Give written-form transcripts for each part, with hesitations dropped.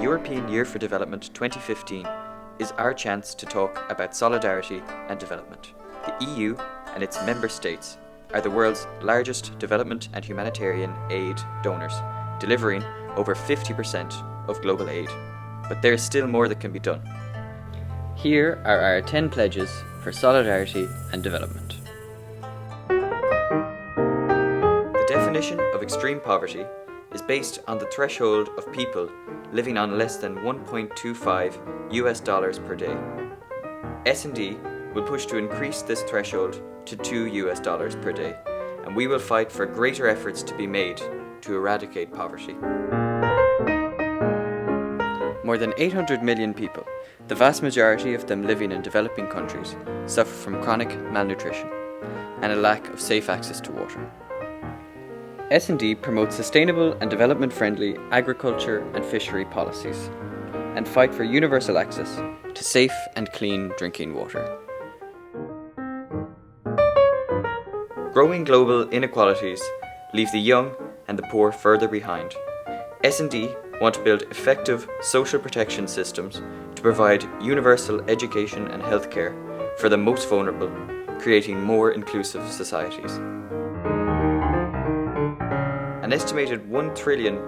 European Year for Development 2015 is our chance to talk about solidarity and development. The EU and its member states are the world's largest development and humanitarian aid donors, delivering over 50% of global aid. But there is still more that can be done. Here are our 10 pledges for solidarity and development. The definition of extreme poverty is based on the threshold of people living on less than $1.25 per day. S&D will push to increase this threshold to $2 per day, and we will fight for greater efforts to be made to eradicate poverty. More than 800 million people, the vast majority of them living in developing countries, suffer from chronic malnutrition and a lack of safe access to water. S&D promotes sustainable and development-friendly agriculture and fishery policies and fight for universal access to safe and clean drinking water. Growing global inequalities leave the young and the poor further behind. S&D want to build effective social protection systems to provide universal education and healthcare for the most vulnerable, creating more inclusive societies. An estimated $1 trillion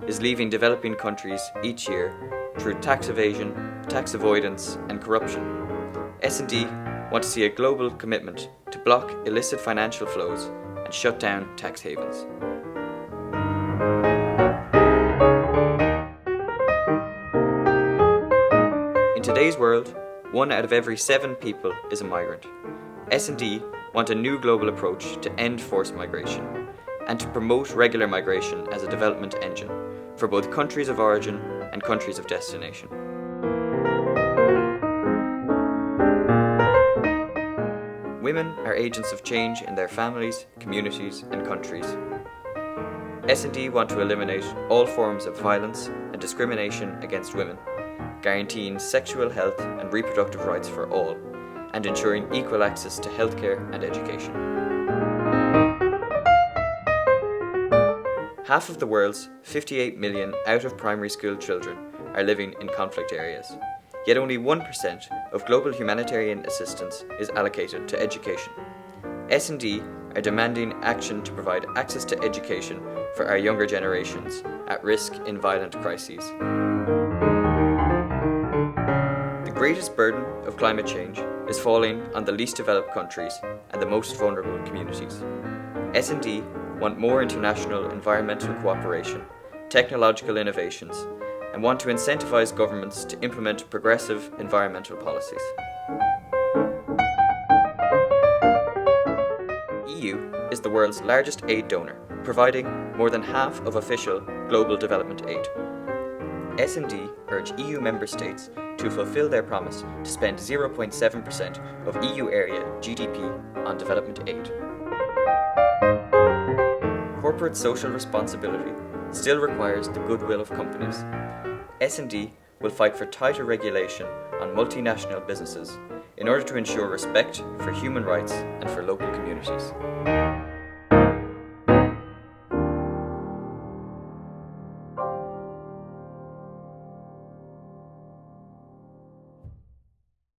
is leaving developing countries each year through tax evasion, tax avoidance, and corruption. S&D want to see a global commitment to block illicit financial flows and shut down tax havens. In today's world, 1 out of every 7 people is a migrant. S&D want a new global approach to end forced migration and to promote regular migration as a development engine for both countries of origin and countries of destination. Women are agents of change in their families, communities, and countries. S&D want to eliminate all forms of violence and discrimination against women, guaranteeing sexual health and reproductive rights for all, and ensuring equal access to healthcare and education. Half of the world's 58 million out-of-primary school children are living in conflict areas, yet only 1% of global humanitarian assistance is allocated to education. S&D are demanding action to provide access to education for our younger generations at risk in violent crises. The greatest burden of climate change is falling on the least developed countries and the most vulnerable communities. S&D want more international environmental cooperation, technological innovations, and want to incentivize governments to implement progressive environmental policies. EU is the world's largest aid donor, providing more than half of official global development aid. S&D urge EU member states to fulfill their promise to spend 0.7% of EU area GDP on development aid. Corporate social responsibility still requires the goodwill of companies. S&D will fight for tighter regulation on multinational businesses in order to ensure respect for human rights and for local communities.